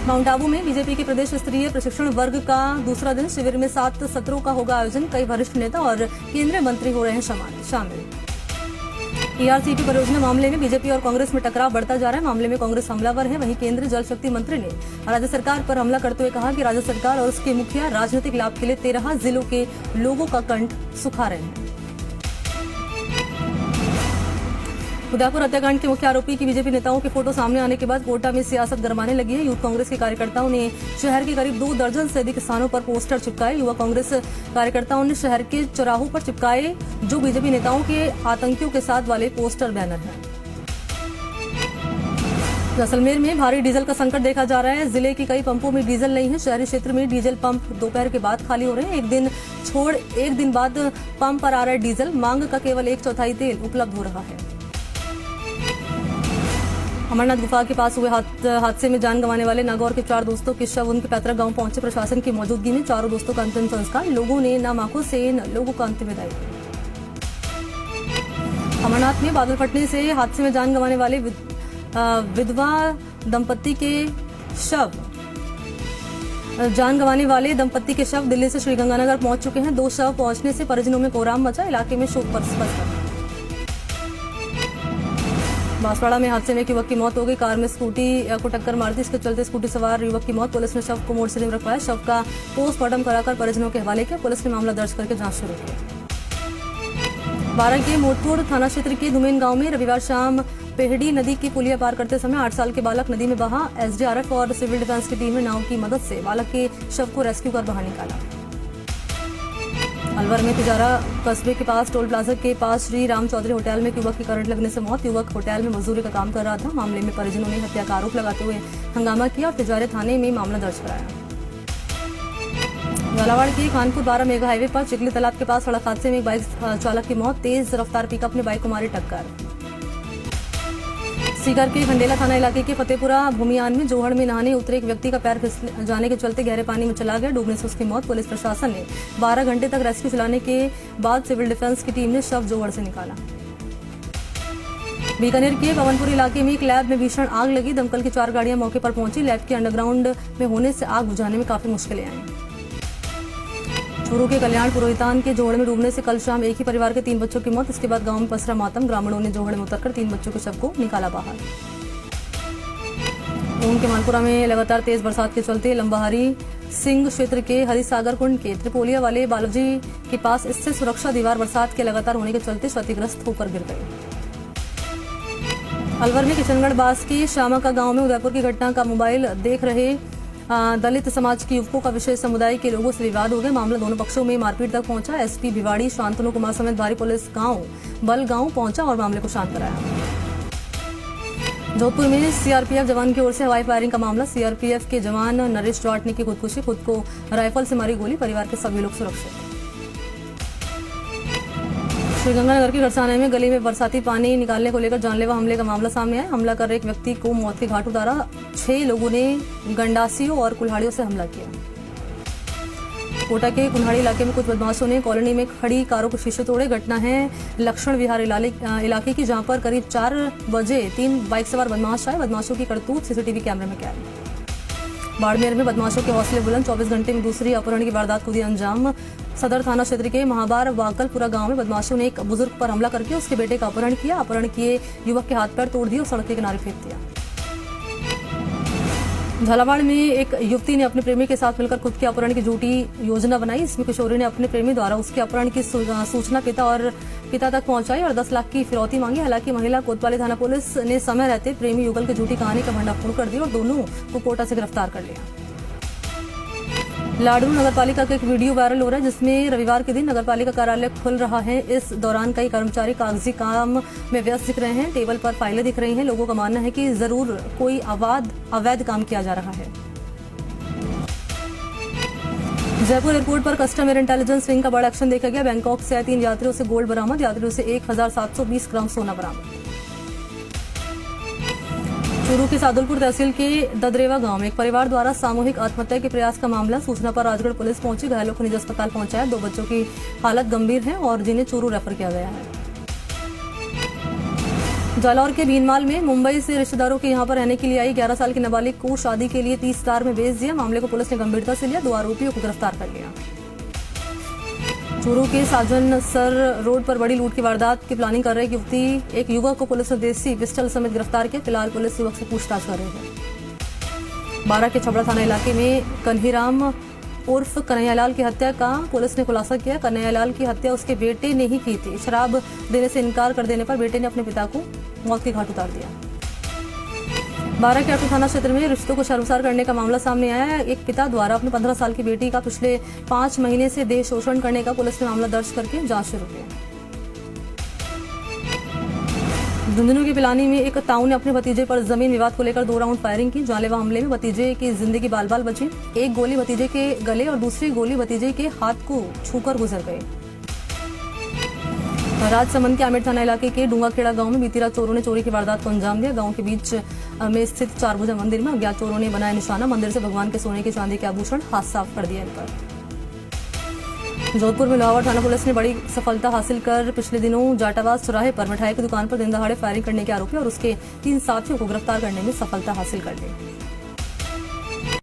Mount Abu में BJP के प्रदेश स्तरीय प्रशिक्षण वर्ग का दूसरा दिन। शिविर में 7 सत्रों का होगा आयोजन। कई वरिष्ठ नेता और केंद्रीय मंत्री हो रहे हैं शामिल। ईआरसीटी परियोजना मामले में बीजेपी और कांग्रेस में टकराव बढ़ता जा रहा है। मामले में कांग्रेस हमलावर है, वहीं केंद्रीय जल शक्ति मंत्री ने राज्य सरकार पर हमला करते हुए कहा कि राज्य सरकार और उसके मुखिया राजनीतिक लाभ के लिए 13 जिलों के लोगों का कंठ सुखा रहे हैं। उदयपुर हत्याकांड के मुख्य आरोपी की बीजेपी नेताओं के फोटो सामने आने के बाद कोटा में सियासत गरमाने लगी है। यूथ कांग्रेस के कार्यकर्ताओं ने शहर के करीब 2 दर्जन से अधिक स्थानों पर पोस्टर चिपकाए। युवा कांग्रेस कार्यकर्ताओं ने शहर के चौराहों पर चिपकाए जो बीजेपी नेताओं के आतंकियों के साथ वाले पोस्टर बैनर हैं। जैसलमेर में भारी डीजल का संकट देखा जा रहा है। जिले के कई पंपों में डीजल नहीं है। शहरी क्षेत्र में डीजल पंप दोपहर के बाद खाली हो रहे हैं। एक दिन छोड़ एक दिन बाद पंप पर आ रहा है डीजल। मांग का केवल 1/4 तेल उपलब्ध हो रहा है। अमरनाथ गुफा के पास हुए हादसे में जान गंवाने वाले नागौर के 4 दोस्तों के शव उनके पैतृक गांव पहुंचे। प्रशासन की मौजूदगी में चारों दोस्तों का अंतिम संस्कार। लोगों ने नाम आंखों से इन लोगों का अंतिम विदाई दी। अमरनाथ में बादल फटने से हादसे में जान गंवाने वाले विधवा दंपत्ति के शव दिल्ली से श्रीगंगानगर पहुंच चुके हैं। 2 शव पहुंचने से परिजनों में कोहराम मचा। इलाके में शोक बरसा। बांसवाड़ा में हादसे में एक युवक की मौत हो गई। कार में स्कूटी को टक्कर मार दी। इसके चलते स्कूटी सवार युवक की मौत। पुलिस ने शव को मोड़ से नहीं रखवाया। शव का पोस्टमार्टम कराकर परिजनों के हवाले किया। पुलिस ने मामला दर्ज करके जांच शुरू की। बारां के मोटपुर थाना क्षेत्र के धुमेन गांव में रविवार शाम पेहड़ी नदी की पुलिया पार करते समय 8 साल के बालक नदी में बहा। एसडीआरएफ और सिविल डिफेंस की टीम ने नाव की मदद से बालक के शव को रेस्क्यू कर बाहर निकाला। अलवर में तिजारा कस्बे के पास टोल प्लाजा के पास श्री राम चौधरी होटल में युवक की करंट लगने से मौत। युवक होटल में मजदूरी का काम कर रहा था। मामले में परिजनों ने हत्या का आरोप लगाते हुए हंगामा किया और तिजारे थाने में मामला दर्ज कराया। झालावाड़ के खानपुर 12 मेगा हाईवे पर चिकली तालाब के पास सड़क हादसे में एक बाइक चालक की मौत। तेज रफ्तार पिकअप ने बाइक को मारी टक्कर। सीकर के खंडेला थाना इलाके के फतेहपुरा भूमियान में जोहड़ में नहाने उतरे एक व्यक्ति का पैर फिसल जाने के चलते गहरे पानी में चला गया। डूबने से उसकी मौत। पुलिस प्रशासन ने 12 घंटे तक रेस्क्यू चलाने के बाद सिविल डिफेंस की टीम ने शव जोहड़ से निकाला। बीकानेर के पवनपुर इलाके में एक लैब में भीषण आग लगी। दमकल की 4 गाड़ियां मौके पर पहुंची। लैब के अंडरग्राउंड में होने से आग बुझाने में काफी मुश्किलें आई। चूरू के कल्याण पुरोहितान के जोहड़ में डूबने से कल शाम एक ही परिवार के 3 बच्चों की मौत। इसके बाद गांव में पसरा मातम। ग्रामीणों ने जोहड़ में उतरकर 3 बच्चों के शव को निकाला बाहर। ऊन के मालपुरा में लगातार तेज बरसात के चलते लंबाहारी सिंह क्षेत्र के हरिसागर कुंड के त्रिपोलिया वाले बालाजी के पास इससे सुरक्षा दीवार बरसात के लगातार होने के चलते क्षतिग्रस्त होकर गिर गई। अलवर में किशनगढ़ बास के श्यामा का गांव में उदयपुर की घटना का मोबाइल देख रहे दलित समाज के युवकों का विशेष समुदाय के लोगों से विवाद हो गया। मामला दोनों पक्षों में मारपीट तक पहुंचा। एसपी भिवाड़ी शांतनु कुमार समेत भारी पुलिस बल गांव पहुंचा और मामले को शांत कराया। जोधपुर में सीआरपीएफ जवान की ओर से हवाई फायरिंग का मामला। सीआरपीएफ के जवान नरेश जाट ने की खुदकुशी। खुद को राइफल से मारी गोली। परिवार के सभी लोग सुरक्षित। श्रीगंगानगर के घरसाने में गली में बरसाती पानी निकालने को लेकर जानलेवा हमले का मामला सामने आया। हमला कर रहे एक व्यक्ति को मौत के घाट उतारा। 6 लोगों ने गंडासियों और कुल्हाड़ियों से हमला किया। कोटा के कुल्हाड़ी इलाके में कुछ बदमाशों ने कॉलोनी में खड़ी कारों के शीशे तोड़े। घटना है लक्ष्मण विहार इलाके की, जहां पर करीब 4 बजे 3 बाइक सवार बदमाश आए। बदमाशों की करतूत सीसीटीवी कैमरे में कैद। बाड़मेर में बदमाशों के हौसले बुलंद। 24 घंटे में दूसरी अपहरण की वारदात को दिया अंजाम। सदर थाना क्षेत्र के महाबार वाकलपुरा गांव में बदमाशों ने एक बुजुर्ग पर हमला करके उसके बेटे का अपहरण किया। अपहरण किए युवक के हाथ पैर तोड़ दिए और सड़क के किनारे फेंक दिया। झालावाड़ में एक युवती ने अपने प्रेमी के साथ मिलकर खुद के अपहरण की झूठी योजना बनाई। इसमें किशोरी ने अपने प्रेमी द्वारा उसके अपहरण की सूचना पिता तक पहुंचाई और 10 लाख की फिरौती मांगी। हालांकि महिला कोतवाली थाना पुलिस ने समय रहते प्रेमी युगल की झूठी कहानी का भंडाफोड़ कर दिया और दोनों को कोटा से गिरफ्तार कर लिया। लाडरू नगरपालिका का एक वीडियो वायरल हो रहा है जिसमें रविवार के दिन नगरपालिका कार्यालय खुल रहा है। इस दौरान कई कर्मचारी कागजी काम में व्यस्त दिख रहे हैं। टेबल पर फाइलें दिख रही हैं। लोगों का मानना है कि जरूर कोई अवैध काम किया जा रहा है। जयपुर एयरपोर्ट पर कस्टम एयर इंटेलिजेंस विंग का बड़ा एक्शन देखा गया। बैंकॉक से आए 3 यात्रियों से गोल्ड बरामद। यात्रियों से 1720 ग्राम सोना बरामद। चूरू के सादुलपुर तहसील के ददरेवा गांव में एक परिवार द्वारा सामूहिक आत्महत्या के प्रयास का मामला। सूचना पर राजगढ़ पुलिस पहुंची। घायलों को निजी अस्पताल पहुंचाया। 2 बच्चों की हालत गंभीर है और जिन्हें चूरू रेफर किया गया है। जालौर के भीनमाल में मुंबई से रिश्तेदारों के यहां पर रहने के लिए आई 11 साल की नाबालिग को शादी के लिए 30,000 में बेच दिया। मामले को पुलिस ने गंभीरता से लिया, 2 आरोपियों को गिरफ्तार कर लिया। चूरू के साजन सर रोड पर बड़ी लूट की वारदात की प्लानिंग कर रही एक युवक को पुलिस ने देसी पिस्टल समेत गिरफ्तार किया। फिलहाल पुलिस युवक से पूछताछ कर रही है। बारा के छबड़ा थाना इलाके में कन्हीराम उर्फ कन्हैयालाल की हत्या का पुलिस ने खुलासा किया। कन्हैयालाल की हत्या उसके बेटे ने ही की थी। शराब देने से इनकार कर देने पर बेटे ने अपने पिता को मौत के घाट उतार दिया। बारा के अटू थाना क्षेत्र में रिश्तों को शर्मसार करने का मामला सामने आया है। एक पिता द्वारा अपने 15 साल की बेटी का पिछले 5 महीने से देह शोषण करने का पुलिस ने मामला दर्ज करके जांच शुरू की। झुंझुनू की पिलानी में एक ताऊ ने अपने भतीजे पर जमीन विवाद को लेकर 2 राउंड फायरिंग की। जानलेवा हमले में भतीजे की जिंदगी बाल बाल बची। एक गोली भतीजे के गले और दूसरी गोली भतीजे के हाथ को छूकर गुजर गई। राजसमंद के आमेर थाना इलाके के डूंगाखेड़ा गांव में बीती रात चोरों ने चोरी की वारदात को अंजाम दिया। गांव के बीच में स्थित 4 भुजा मंदिर में अज्ञात चोरों ने बनाया निशाना। मंदिर से भगवान के सोने के चांदी के आभूषण हाथ साफ कर दिया इन पर। जोधपुर में लोहावड़ थाना पुलिस ने बड़ी सफलता हासिल कर पिछले दिनों जाटावास चौराहे पर मिठाई की दुकान पर दिन दहाड़े फायरिंग करने के आरोपी और उसके 3 साथियों को गिरफ्तार करने में सफलता हासिल कर ली।